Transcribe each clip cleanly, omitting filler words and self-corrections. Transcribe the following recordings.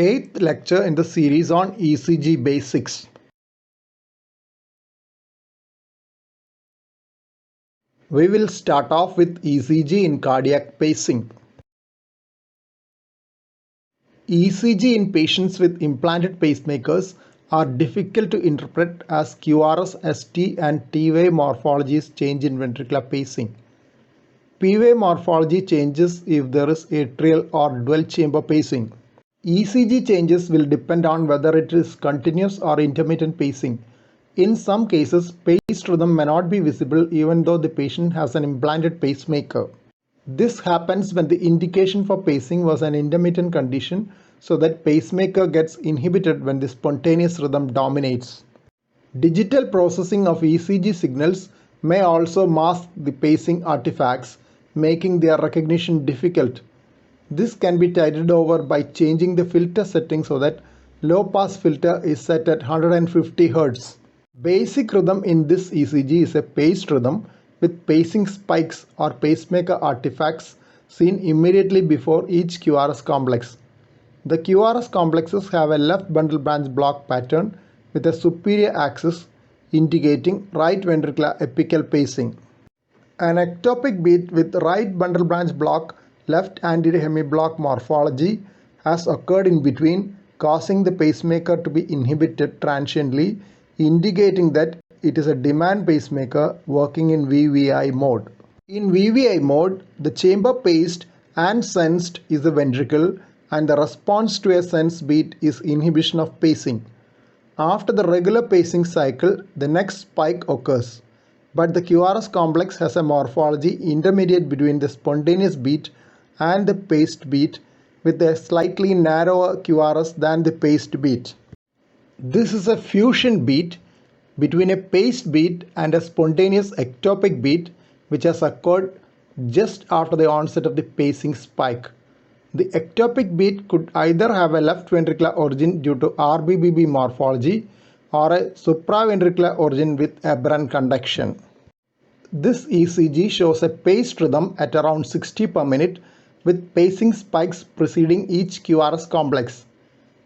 Eighth lecture in the series on ECG Basics. We will start off with ECG in cardiac pacing. ECG in patients with implanted pacemakers are difficult to interpret as QRS, ST and T-wave morphologies change in ventricular pacing. P-wave morphology changes if there is atrial or dual chamber pacing. ECG changes will depend on whether it is continuous or intermittent pacing. In some cases, paced rhythm may not be visible even though the patient has an implanted pacemaker. This happens when the indication for pacing was an intermittent condition, so that pacemaker gets inhibited when the spontaneous rhythm dominates. Digital processing of ECG signals may also mask the pacing artifacts, making their recognition difficult. This can be tided over by changing the filter setting so that low pass filter is set at 150 Hz. Basic rhythm in this ECG is a paced rhythm with pacing spikes or pacemaker artifacts seen immediately before each QRS complex. The QRS complexes have a left bundle branch block pattern with a superior axis indicating right ventricular apical pacing. An ectopic beat with right bundle branch block left anterior hemiblock morphology has occurred in between, causing the pacemaker to be inhibited transiently, indicating that it is a demand pacemaker working in VVI mode. In VVI mode, the chamber paced and sensed is the ventricle, and the response to a sense beat is inhibition of pacing. After the regular pacing cycle, the next spike occurs, but the QRS complex has a morphology intermediate between the spontaneous beat and the paced beat, with a slightly narrower QRS than the paced beat. This is a fusion beat between a paced beat and a spontaneous ectopic beat which has occurred just after the onset of the pacing spike. The ectopic beat could either have a left ventricular origin due to RBBB morphology or a supraventricular origin with aberrant conduction. This ECG shows a paced rhythm at around 60 per minute with pacing spikes preceding each QRS complex.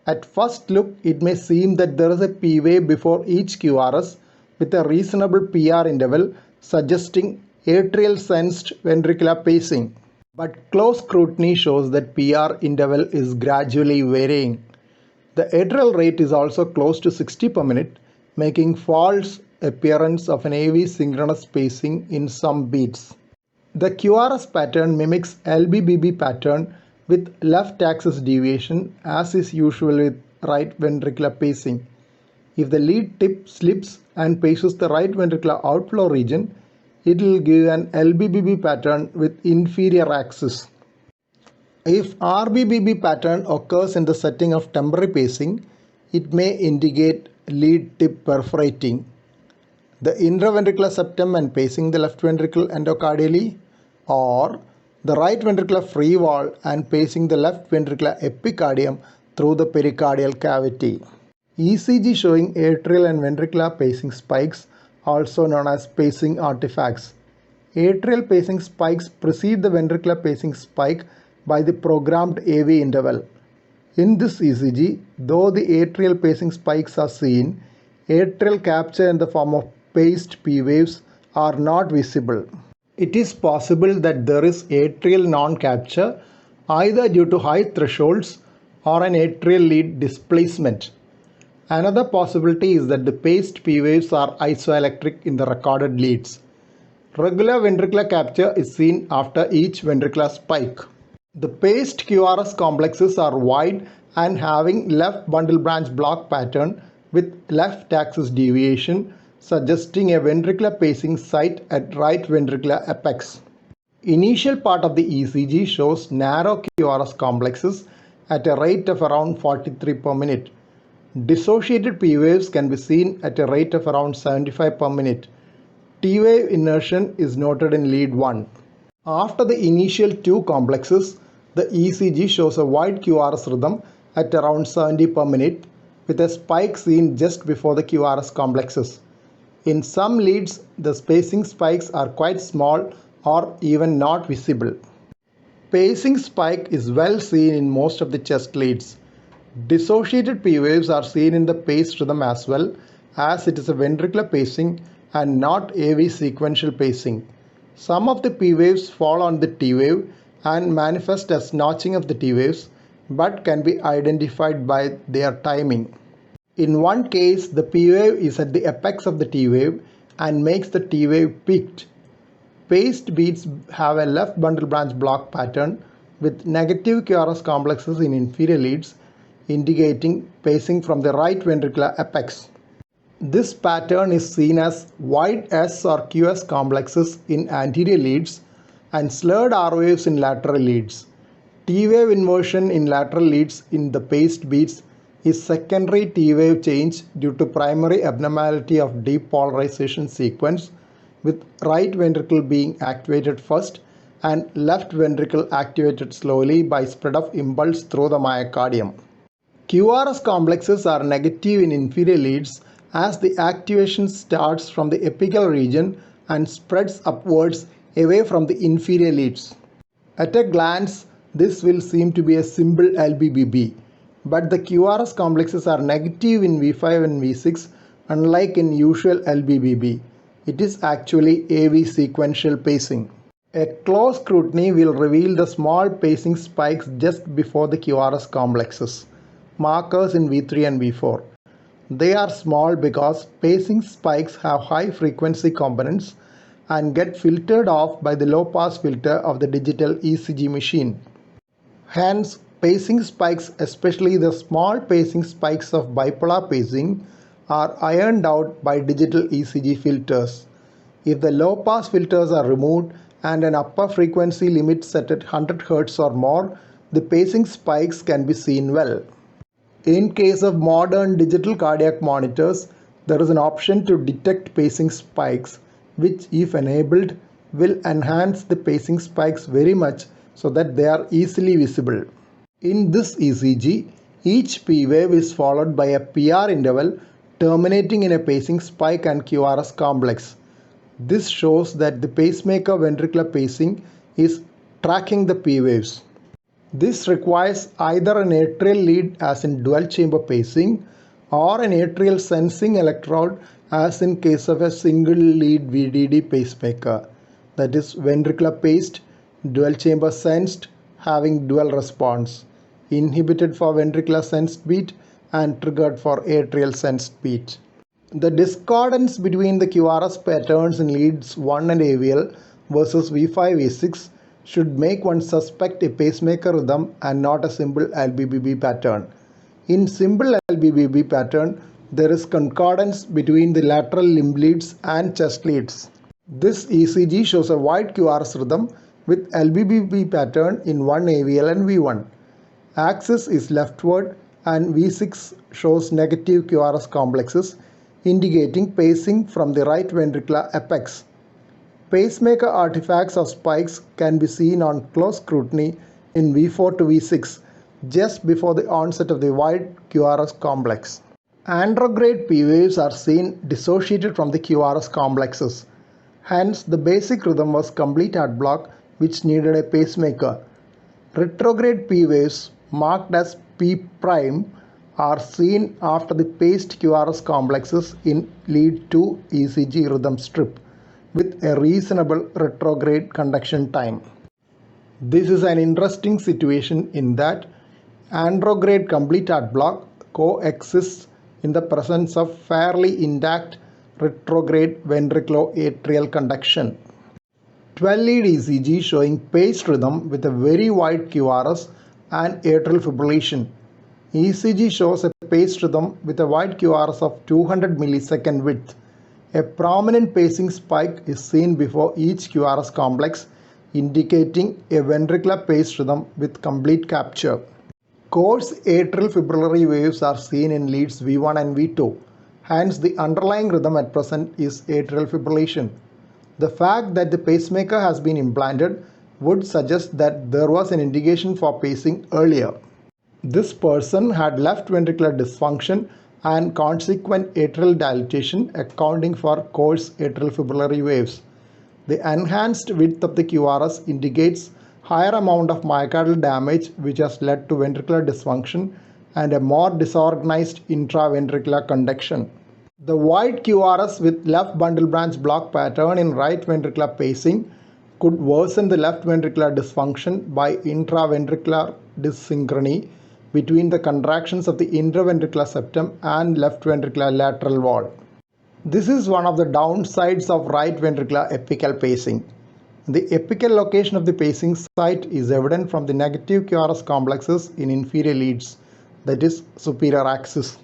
At first look, it may seem that there is a P wave before each QRS with a reasonable PR interval suggesting atrial sensed ventricular pacing. But close scrutiny shows that PR interval is gradually varying. The atrial rate is also close to 60 per minute, making false appearance of an AV synchronous pacing in some beats. The QRS pattern mimics LBBB pattern with left axis deviation, as is usual with right ventricular pacing. If the lead tip slips and paces the right ventricular outflow region, it will give an LBBB pattern with inferior axis. If RBBB pattern occurs in the setting of temporary pacing, it may indicate lead tip perforating. The intraventricular septum and pacing the left ventricle endocardially, or the right ventricular free wall and pacing the left ventricular epicardium through the pericardial cavity. ECG showing atrial and ventricular pacing spikes, also known as pacing artifacts. Atrial pacing spikes precede the ventricular pacing spike by the programmed AV interval. In this ECG, though the atrial pacing spikes are seen, atrial capture in the form of paced P waves are not visible. It is possible that there is atrial non-capture either due to high thresholds or an atrial lead displacement. Another possibility is that the paced P waves are isoelectric in the recorded leads. Regular ventricular capture is seen after each ventricular spike. The paced QRS complexes are wide and having left bundle branch block pattern with left axis deviation, suggesting a ventricular pacing site at right ventricular apex. Initial part of the ECG shows narrow QRS complexes at a rate of around 43 per minute. Dissociated P waves can be seen at a rate of around 75 per minute. T-wave inversion is noted in lead 1. After the initial two complexes, the ECG shows a wide QRS rhythm at around 70 per minute with a spike seen just before the QRS complexes. In some leads, the pacing spikes are quite small or even not visible. Pacing spike is well seen in most of the chest leads. Dissociated P waves are seen in the paced rhythm as well, as it is a ventricular pacing and not AV sequential pacing. Some of the P waves fall on the T wave and manifest as notching of the T waves, but can be identified by their timing. In one case, the P wave is at the apex of the T wave and makes the T wave peaked. Paced beats have a left bundle branch block pattern with negative QRS complexes in inferior leads, indicating pacing from the right ventricular apex. This pattern is seen as wide S or QS complexes in anterior leads and slurred R waves in lateral leads. T wave inversion in lateral leads in the paced beats is secondary T wave change due to primary abnormality of depolarization sequence, with right ventricle being activated first and left ventricle activated slowly by spread of impulse through the myocardium. QRS complexes are negative in inferior leads as the activation starts from the apical region and spreads upwards away from the inferior leads. At a glance, this will seem to be a simple LBBB, but the QRS complexes are negative in V5 and V6, unlike in usual LBBB. It is actually AV sequential pacing. A close scrutiny will reveal the small pacing spikes just before the QRS complexes, markers in V3 and V4. They are small because pacing spikes have high frequency components and get filtered off by the low pass filter of the digital ECG machine. Hence, pacing spikes, especially the small pacing spikes of bipolar pacing, are ironed out by digital ECG filters. If the low pass filters are removed and an upper frequency limit set at 100 Hz or more, the pacing spikes can be seen well. In case of modern digital cardiac monitors, there is an option to detect pacing spikes, which, if enabled, will enhance the pacing spikes very much so that they are easily visible. In this ECG, each P wave is followed by a PR interval terminating in a pacing spike and QRS complex. This shows that the pacemaker ventricular pacing is tracking the P waves. This requires either an atrial lead as in dual chamber pacing or an atrial sensing electrode as in case of a single lead VDD pacemaker, that is ventricular paced, dual chamber sensed, having dual response, inhibited for ventricular sensed beat and triggered for atrial sensed beat. The discordance between the QRS patterns in leads 1 and AVL versus V5 V6 should make one suspect a pacemaker rhythm and not a simple LBBB pattern. In simple LBBB pattern, there is concordance between the lateral limb leads and chest leads. This ECG shows a wide QRS rhythm with LBBB pattern in 1 AVL and V1. Axis is leftward and V6 shows negative QRS complexes, indicating pacing from the right ventricular apex. Pacemaker artifacts of spikes can be seen on close scrutiny in V4 to V6, just before the onset of the wide QRS complex. Andrograde P waves are seen dissociated from the QRS complexes. Hence, the basic rhythm was complete heart block, which needed a pacemaker. Retrograde P waves, marked as P prime, are seen after the paced QRS complexes in lead 2 ECG rhythm strip, with a reasonable retrograde conduction time. This is an interesting situation in that andrograde complete heart block coexists in the presence of fairly intact retrograde ventriculoatrial conduction. 12-lead ECG showing paced rhythm with a very wide QRS and atrial fibrillation. ECG shows a paced rhythm with a wide QRS of 200 millisecond width. A prominent pacing spike is seen before each QRS complex, indicating a ventricular paced rhythm with complete capture. Coarse atrial fibrillary waves are seen in leads V1 and V2. Hence, the underlying rhythm at present is atrial fibrillation. The fact that the pacemaker has been implanted would suggest that there was an indication for pacing earlier. This person had left ventricular dysfunction and consequent atrial dilatation, accounting for coarse atrial fibrillary waves. The enhanced width of the QRS indicates higher amount of myocardial damage, which has led to ventricular dysfunction and a more disorganized intraventricular conduction. The wide QRS with left bundle branch block pattern in right ventricular pacing could worsen the left ventricular dysfunction by intraventricular dyssynchrony between the contractions of the interventricular septum and left ventricular lateral wall. This is one of the downsides of right ventricular apical pacing. The apical location of the pacing site is evident from the negative QRS complexes in inferior leads, that is superior axis.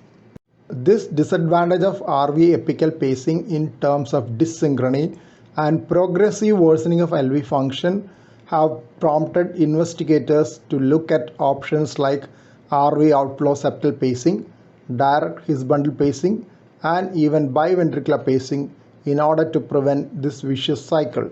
This disadvantage of RV apical pacing in terms of dyssynchrony and progressive worsening of LV function have prompted investigators to look at options like RV outflow septal pacing, direct His bundle pacing, and even biventricular pacing in order to prevent this vicious cycle.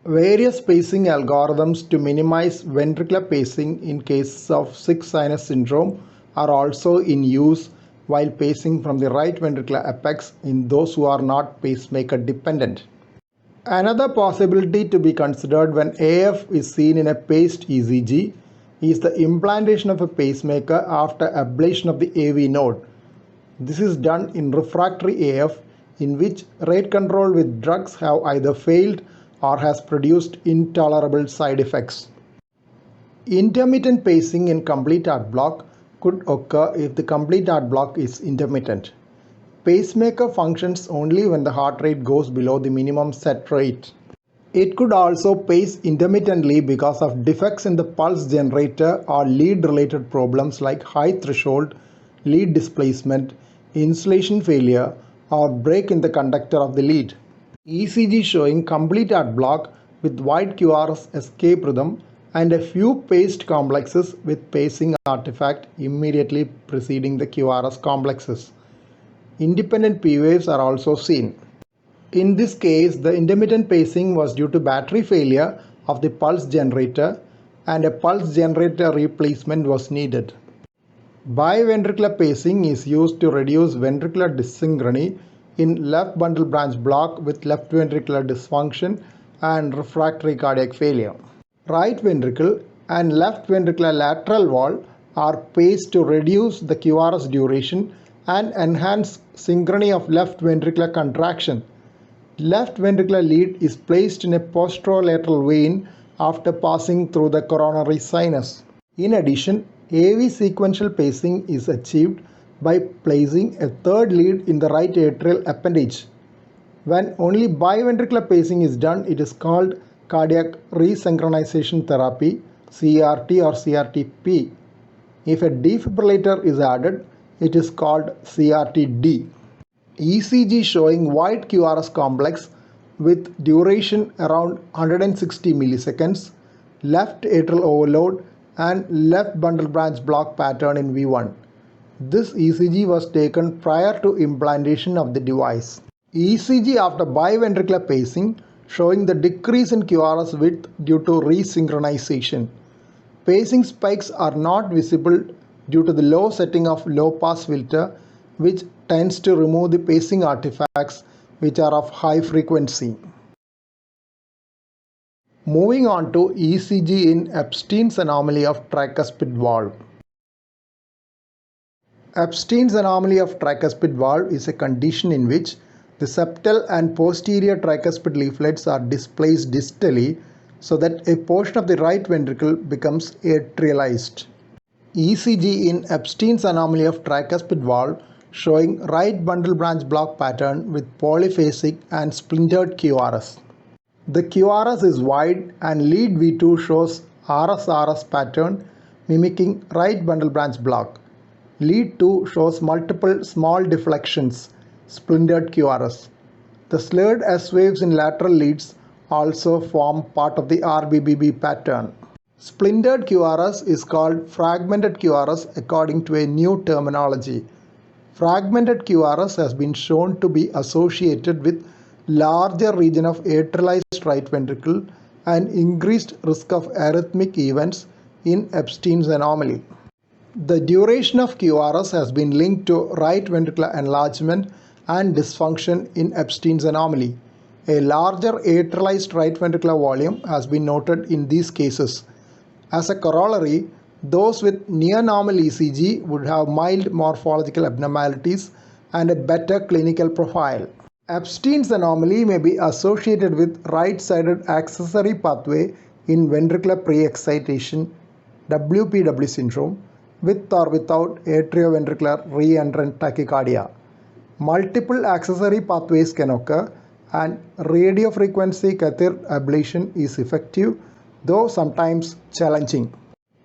Various pacing algorithms to minimize ventricular pacing in cases of sick sinus syndrome are also in use while pacing from the right ventricular apex in those who are not pacemaker dependent. Another possibility to be considered when AF is seen in a paced ECG is the implantation of a pacemaker after ablation of the AV node. This is done in refractory AF in which rate control with drugs have either failed or has produced intolerable side effects. Intermittent pacing in complete heart block could occur if the complete heart block is intermittent. Pacemaker functions only when the heart rate goes below the minimum set rate. It could also pace intermittently because of defects in the pulse generator or lead related problems like high threshold, lead displacement, insulation failure, or break in the conductor of the lead. ECG showing complete heart block with wide QRS escape rhythm and a few paced complexes with pacing artifact immediately preceding the QRS complexes. Independent P waves are also seen. In this case, the intermittent pacing was due to battery failure of the pulse generator and a pulse generator replacement was needed. Biventricular pacing is used to reduce ventricular dyssynchrony in left bundle branch block with left ventricular dysfunction and refractory cardiac failure. Right ventricle and left ventricular lateral wall are paced to reduce the QRS duration and enhance synchrony of left ventricular contraction. Left ventricular lead is placed in a posterolateral vein after passing through the coronary sinus. In addition, AV sequential pacing is achieved by placing a third lead in the right atrial appendage. When only biventricular pacing is done, it is called cardiac resynchronization therapy, CRT or CRTP. If a defibrillator is added, it is called CRTD. ECG showing wide QRS complex with duration around 160 milliseconds, left atrial overload and left bundle branch block pattern in V1. This ECG was taken prior to implantation of the device. ECG after biventricular pacing showing the decrease in QRS width due to resynchronization. Pacing spikes are not visible due to the low setting of low pass filter, which tends to remove the pacing artifacts which are of high frequency. Moving on to ECG in Ebstein's anomaly of tricuspid valve. Ebstein's anomaly of tricuspid valve is a condition in which the septal and posterior tricuspid leaflets are displaced distally so that a portion of the right ventricle becomes atrialized. ECG in Ebstein's anomaly of tricuspid valve showing right bundle branch block pattern with polyphasic and splintered QRS. The QRS is wide and lead V2 shows RS-RS pattern mimicking right bundle branch block. Lead 2 shows multiple small deflections, splintered QRS. The slurred S waves in lateral leads also form part of the RBBB pattern. Splintered QRS is called fragmented QRS according to a new terminology. Fragmented QRS has been shown to be associated with larger region of atrialized right ventricle and increased risk of arrhythmic events in Ebstein's anomaly. The duration of QRS has been linked to right ventricular enlargement and dysfunction in Ebstein's anomaly. A larger atrialized right ventricular volume has been noted in these cases. As a corollary, Those with near-normal ECG would have mild morphological abnormalities and a better clinical profile. Ebstein's anomaly may be associated with right-sided accessory pathway in ventricular pre-excitation, WPW syndrome, with or without atrioventricular re-entrant tachycardia. Multiple accessory pathways can occur, and radiofrequency catheter ablation is effective, though sometimes challenging.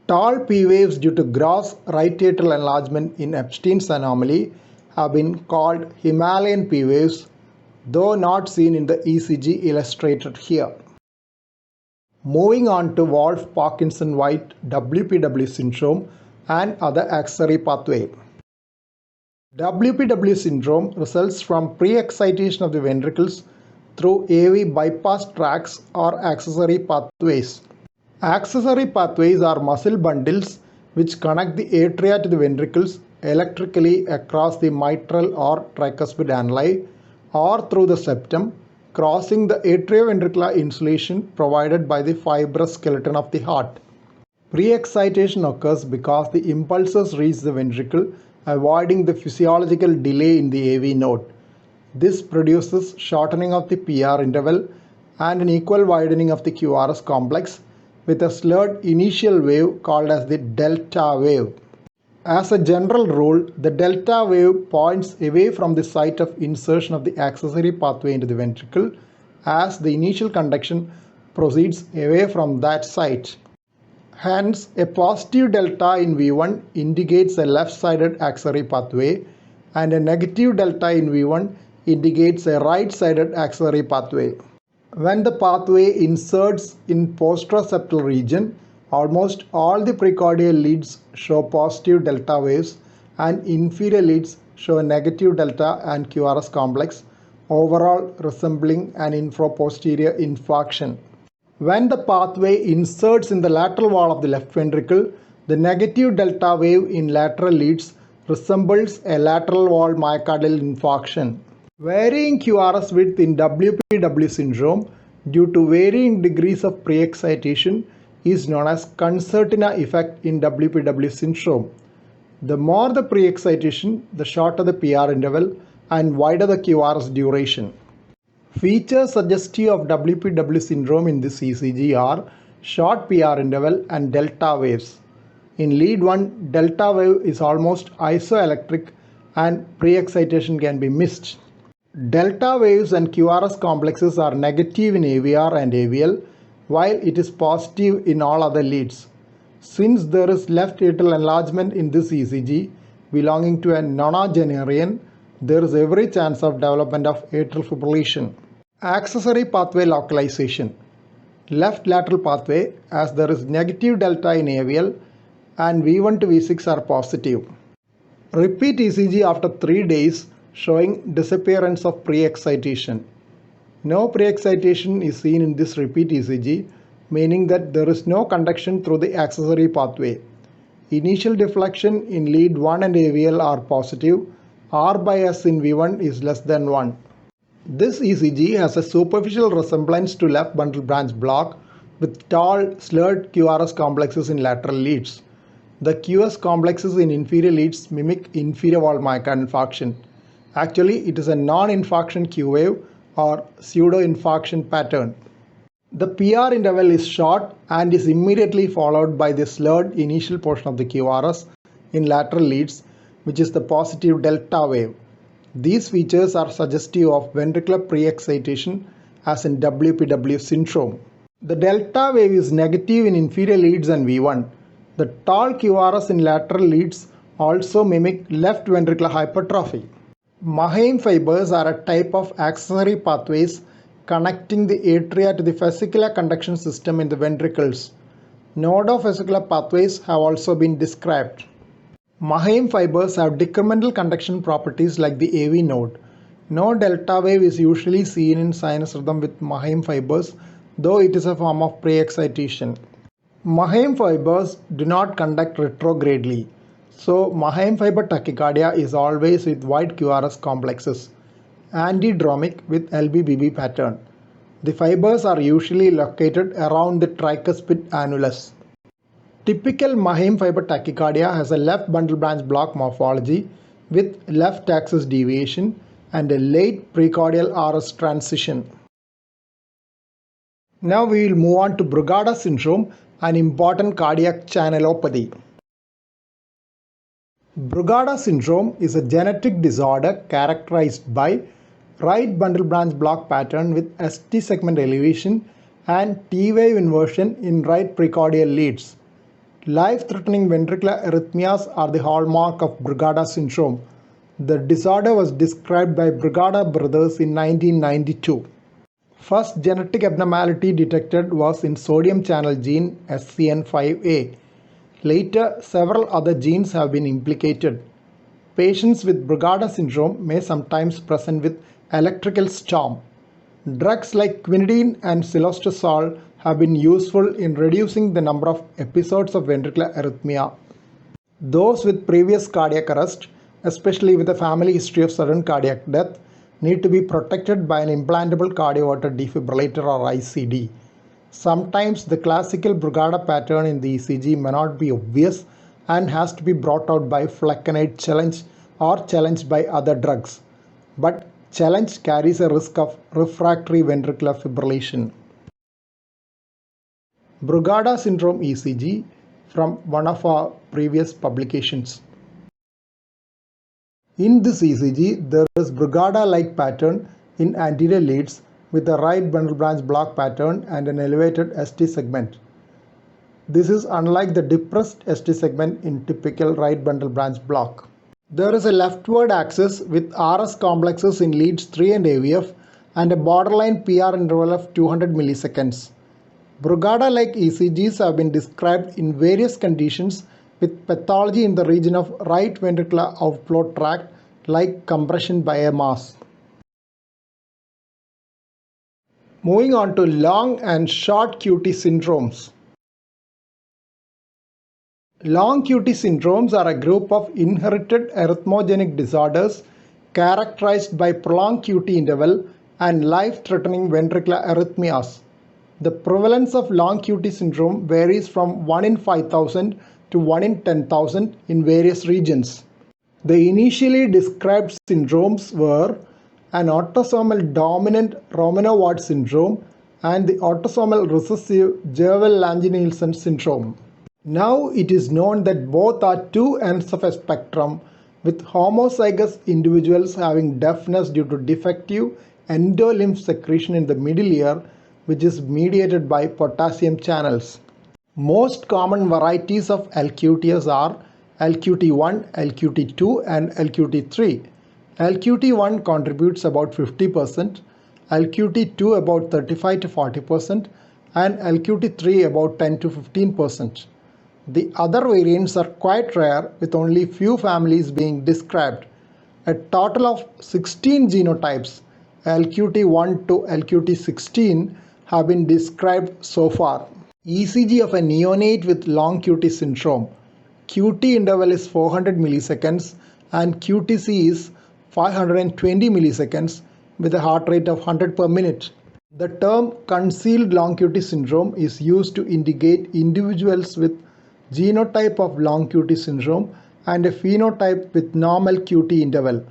Tall P waves due to gross right atrial enlargement in Ebstein's anomaly have been called Himalayan P waves, though not seen in the ECG illustrated here. Moving on to Wolff-Parkinson-White WPW syndrome and other accessory pathway. WPW syndrome results from pre-excitation of the ventricles through AV bypass tracts or accessory pathways. Accessory pathways are muscle bundles which connect the atria to the ventricles electrically across the mitral or tricuspid annuli or through the septum, crossing the atrioventricular insulation provided by the fibrous skeleton of the heart. Pre-excitation occurs because the impulses reach the ventricle, avoiding the physiological delay in the AV node. This produces shortening of the PR interval and an equal widening of the QRS complex with a slurred initial wave called as the delta wave. As a general rule, the delta wave points away from the site of insertion of the accessory pathway into the ventricle as the initial conduction proceeds away from that site. Hence, a positive delta in V1 indicates a left-sided accessory pathway and a negative delta in V1 indicates a right-sided accessory pathway. When the pathway inserts in posteroseptal region, almost all the precordial leads show positive delta waves and inferior leads show a negative delta and QRS complex, overall resembling an infraposterior infarction. When the pathway inserts in the lateral wall of the left ventricle, the negative delta wave in lateral leads resembles a lateral wall myocardial infarction. Varying QRS width in WPW syndrome due to varying degrees of pre-excitation is known as Concertina Effect in WPW syndrome. The more the pre-excitation, the shorter the PR interval and wider the QRS duration. Features suggestive of WPW syndrome in this ECG are short PR interval and delta waves. In lead 1, delta wave is almost isoelectric and pre-excitation can be missed. Delta waves and QRS complexes are negative in AVR and AVL, while it is positive in all other leads. Since there is left atrial enlargement in this ECG belonging to a nonagenarian, there is every chance of development of atrial fibrillation. Accessory pathway localization. Left lateral pathway, as there is negative delta in AVL and V1 to V6 are positive. Repeat ECG after 3 days showing disappearance of pre-excitation. No pre-excitation is seen in this repeat ECG, meaning that there is no conduction through the accessory pathway. Initial deflection in lead 1 and AVL are positive. R by S in V1 is less than 1. This ECG has a superficial resemblance to left bundle branch block with tall slurred QRS complexes in lateral leads. The QS complexes in inferior leads mimic inferior wall myocardial infarction. Actually, it is a non-infarction Q wave or pseudo-infarction pattern. The PR interval is short and is immediately followed by the slurred initial portion of the QRS in lateral leads, which is the positive delta wave. These features are suggestive of ventricular pre-excitation as in WPW syndrome. The delta wave is negative in inferior leads and V1. The tall QRS in lateral leads also mimic left ventricular hypertrophy. Mahaim fibers are a type of accessory pathways connecting the atria to the vesicular conduction system in the ventricles. Nodovesicular pathways have also been described. Mahaim fibers have decremental conduction properties like the AV node. No delta wave is usually seen in sinus rhythm with Mahaim fibers, though it is a form of pre-excitation. Mahaim fibers do not conduct retrogradely. So, Mahaim fiber tachycardia is always with wide QRS complexes, antidromic with LBBB pattern. The fibers are usually located around the tricuspid annulus. Typical Mahaim fiber tachycardia has a left bundle branch block morphology with left axis deviation and a late precordial RS transition. Now we will move on to Brugada syndrome, an important cardiac channelopathy. Brugada syndrome is a genetic disorder characterized by right bundle branch block pattern with ST segment elevation and T-wave inversion in right precordial leads. Life-threatening ventricular arrhythmias are the hallmark of Brugada syndrome. The disorder was described by Brugada brothers in 1992. First genetic abnormality detected was in sodium channel gene SCN5A. Later, several other genes have been implicated. Patients with Brugada syndrome may sometimes present with electrical storm. Drugs like quinidine and cilostazol have been useful in reducing the number of episodes of ventricular arrhythmia. Those with previous cardiac arrest, especially with a family history of sudden cardiac death, need to be protected by an implantable cardioverter defibrillator or ICD. Sometimes the classical Brugada pattern in the ECG may not be obvious and has to be brought out by flecainide challenge or challenged by other drugs. But challenge carries a risk of refractory ventricular fibrillation. Brugada syndrome ECG from one of our previous publications. In this ECG, there is Brugada-like pattern in anterior leads with a right bundle branch block pattern and an elevated ST segment. This is unlike the depressed ST segment in typical right bundle branch block. There is a leftward axis with RS complexes in leads 3 and AVF and a borderline PR interval of 200 milliseconds. Brugada-like ECGs have been described in various conditions with pathology in the region of right ventricular outflow tract like compression by a mass. Moving on to long and short QT syndromes. Long QT syndromes are a group of inherited arrhythmogenic disorders characterized by prolonged QT interval and life-threatening ventricular arrhythmias. The prevalence of long QT syndrome varies from 1 in 5,000 to 1 in 10,000 in various regions. The initially described syndromes were an autosomal dominant Romanov-Watt syndrome and the autosomal recessive Jervell-Lange-Nielsen syndrome. Now it is known that both are two ends of a spectrum, with homozygous individuals having deafness due to defective endolymph secretion in the middle ear, which is mediated by potassium channels. Most common varieties of LQTS are LQT1, LQT2 and LQT3. LQT1 contributes about 50%, LQT2 about 35 to 40% and LQT3 about 10 to 15%. The other variants are quite rare, with only few families being described. A total of 16 genotypes, LQT1 to LQT16, have been described so far. ECG of a neonate with long QT syndrome. QT interval is 400 milliseconds and QTC is 520 milliseconds with a heart rate of 100 per minute. The term concealed long QT syndrome is used to indicate individuals with genotype of long QT syndrome and a phenotype with normal QT interval.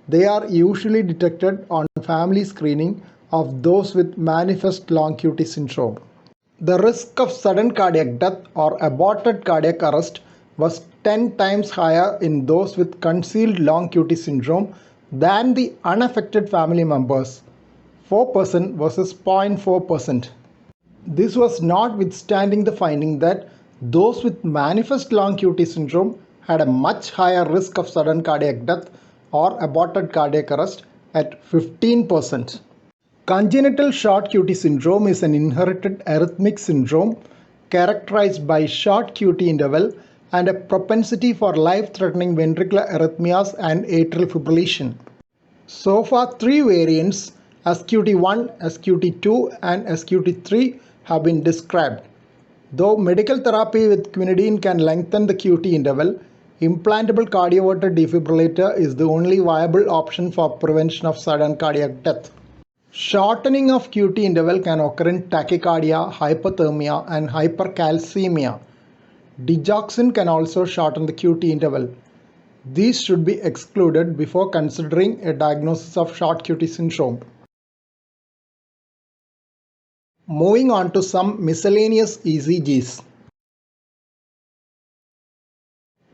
They are usually detected on family screening of those with manifest long QT syndrome. The risk of sudden cardiac death or aborted cardiac arrest was 10 times higher in those with concealed long QT syndrome than the unaffected family members, 4% versus 0.4%. This was notwithstanding the finding that those with manifest long QT syndrome had a much higher risk of sudden cardiac death or aborted cardiac arrest at 15%. Congenital short QT syndrome is an inherited arrhythmic syndrome characterized by short QT interval and a propensity for life-threatening ventricular arrhythmias and atrial fibrillation. So far, 3 variants, SQT1, SQT2 and SQT3, have been described. Though medical therapy with quinidine can lengthen the QT interval, implantable cardioverter defibrillator is the only viable option for prevention of sudden cardiac death. Shortening of QT interval can occur in tachycardia, hypothermia and hypercalcemia. Digoxin can also shorten the QT interval. These should be excluded before considering a diagnosis of short QT syndrome. Moving on to some miscellaneous ECGs.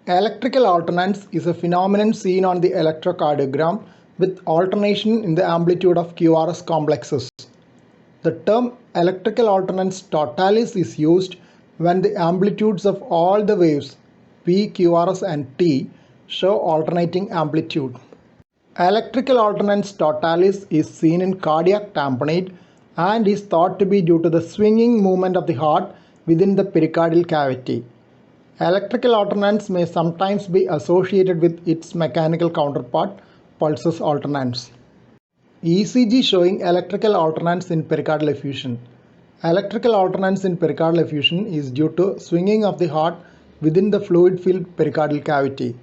Electrical alternans is a phenomenon seen on the electrocardiogram with alternation in the amplitude of QRS complexes. The term electrical alternans totalis is used when the amplitudes of all the waves P, QRS and T show alternating amplitude. Electrical alternans totalis is seen in cardiac tamponade and is thought to be due to the swinging movement of the heart within the pericardial cavity. Electrical alternans may sometimes be associated with its mechanical counterpart, pulsus alternans. ECG showing electrical alternans in pericardial effusion. Electrical alternans in pericardial effusion is due to swinging of the heart within the fluid-filled pericardial cavity.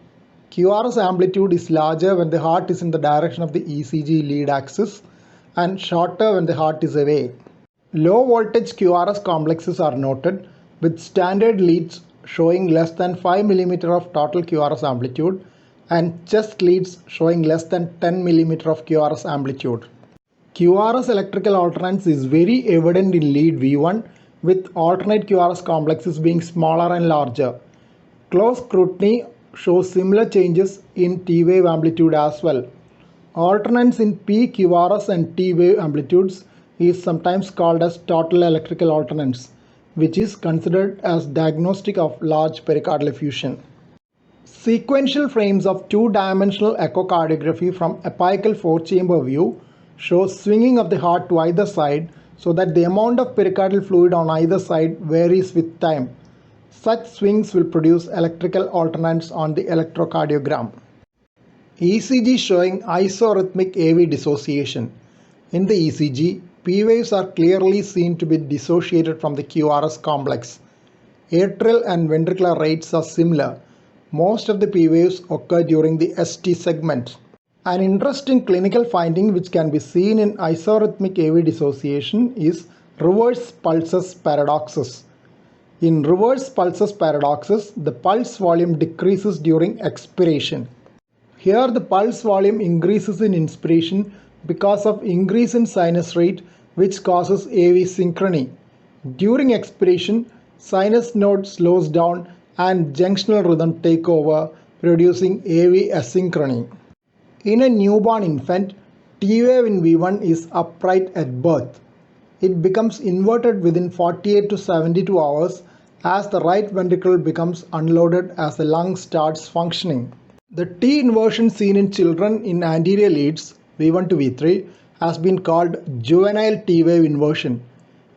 QRS amplitude is larger when the heart is in the direction of the ECG lead axis and shorter when the heart is away. Low voltage QRS complexes are noted with standard leads showing less than 5 mm of total QRS amplitude and chest leads showing less than 10 mm of QRS amplitude. QRS electrical alternance is very evident in lead V1 with alternate QRS complexes being smaller and larger. Close scrutiny shows similar changes in T wave amplitude as well. Alternance in P, QRS and T wave amplitudes is sometimes called as total electrical alternance, which is considered as diagnostic of large pericardial effusion. Sequential frames of two-dimensional echocardiography from apical four-chamber view shows swinging of the heart to either side so that the amount of pericardial fluid on either side varies with time. Such swings will produce electrical alternans on the electrocardiogram. ECG showing isorhythmic AV dissociation. In the ECG, P waves are clearly seen to be dissociated from the QRS complex. Atrial and ventricular rates are similar. Most of the P waves occur during the ST segment. An interesting clinical finding which can be seen in isorhythmic AV dissociation is reverse pulses paradoxes. In reverse pulses paradoxes, the pulse volume decreases during expiration. Here the pulse volume increases in inspiration because of increase in sinus rate which causes AV synchrony. During expiration, sinus node slows down and junctional rhythm take over, producing AV asynchrony. In a newborn infant, T wave in V1 is upright at birth. It becomes inverted within 48 to 72 hours as the right ventricle becomes unloaded as the lung starts functioning. The T inversion seen in children in anterior leads V1 to V3 has been called juvenile T wave inversion.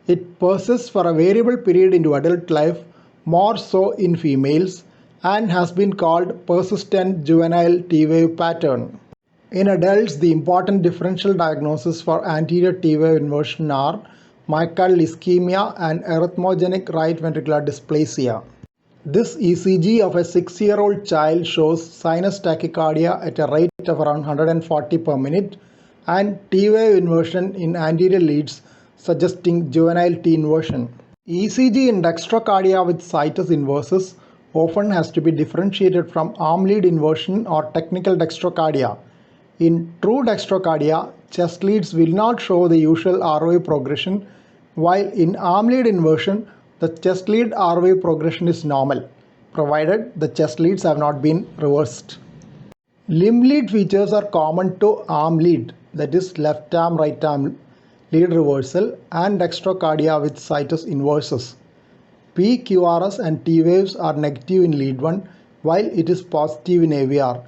It persists for a variable period into adult life, more so in females, and has been called persistent juvenile T wave pattern. In adults, the important differential diagnoses for anterior T wave inversion are myocardial ischemia and arrhythmogenic right ventricular dysplasia. This ECG of a 6-year-old child shows sinus tachycardia at a rate of around 140 per minute and T wave inversion in anterior leads suggesting juvenile T inversion. ECG in dextrocardia with situs inversus often has to be differentiated from arm lead inversion or technical dextrocardia. In true dextrocardia, chest leads will not show the usual R wave progression, while in arm lead inversion, the chest lead R wave progression is normal, provided the chest leads have not been reversed. Limb lead features are common to arm lead, that is left arm, right arm lead reversal, and dextrocardia with situs inversus. P, QRS and T waves are negative in lead 1, while it is positive in AVR.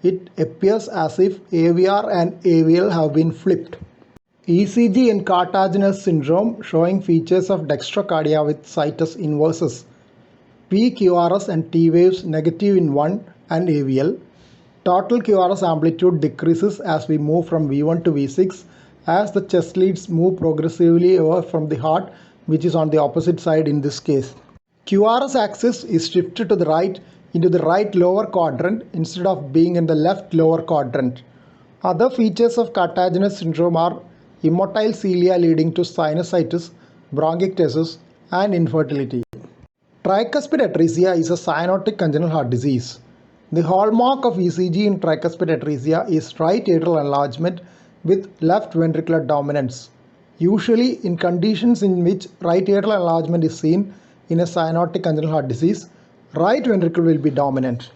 It appears as if AVR and AVL have been flipped. ECG in Cartaginous syndrome showing features of dextrocardia with situs inversus. P, QRS and T waves negative in 1 and AVL. Total QRS amplitude decreases as we move from V1 to V6 as the chest leads move progressively away from the heart, which is on the opposite side in this case. QRS axis is shifted to the right into the right lower quadrant instead of being in the left lower quadrant. Other features of Cartaginous syndrome are immotile cilia leading to sinusitis, bronchiectasis and infertility. Tricuspid atresia is a cyanotic congenital heart disease. The hallmark of ECG in tricuspid atresia is right atrial enlargement with left ventricular dominance. Usually, in conditions in which right atrial enlargement is seen in a cyanotic congenital heart disease, right ventricle will be dominant.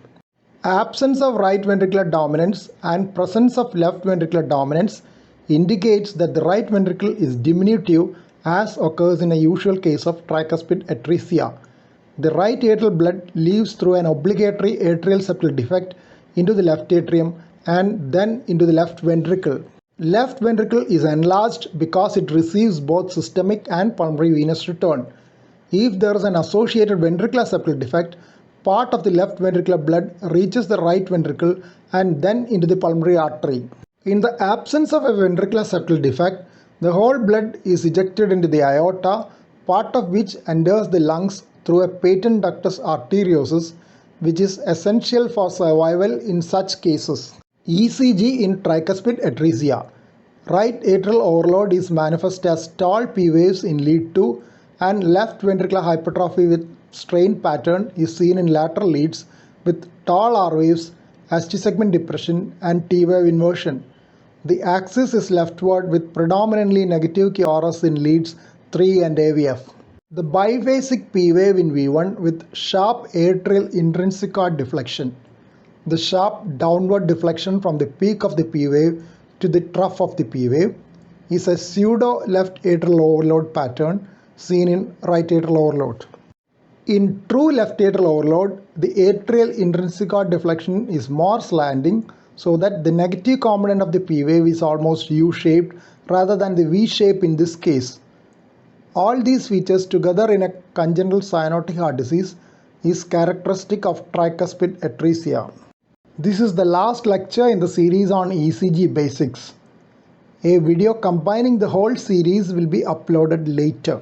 Absence of right ventricular dominance and presence of left ventricular dominance indicates that the right ventricle is diminutive, as occurs in a usual case of tricuspid atresia. The right atrial blood leaves through an obligatory atrial septal defect into the left atrium and then into the left ventricle. Left ventricle is enlarged because it receives both systemic and pulmonary venous return. If there is an associated ventricular septal defect, part of the left ventricular blood reaches the right ventricle and then into the pulmonary artery. In the absence of a ventricular septal defect, the whole blood is ejected into the aorta, part of which enters the lungs through a patent ductus arteriosus, which is essential for survival in such cases. ECG in tricuspid atresia. Right atrial overload is manifest as tall P waves in lead 2 and left ventricular hypertrophy with strain pattern is seen in lateral leads with tall R waves, ST segment depression and T wave inversion. The axis is leftward with predominantly negative QRS in leads 3 and AVF. The biphasic P wave in V1 with sharp atrial intrinsic arc deflection. The sharp downward deflection from the peak of the P wave to the trough of the P wave is a pseudo left atrial overload pattern seen in right atrial overload. In true left atrial overload, the atrial intrinsic arc deflection is more slanting, so that the negative component of the P wave is almost U-shaped rather than the V shape in this case. All these features together in a congenital cyanotic heart disease is characteristic of tricuspid atresia. This is the last lecture in the series on ECG Basics. A video combining the whole series will be uploaded later.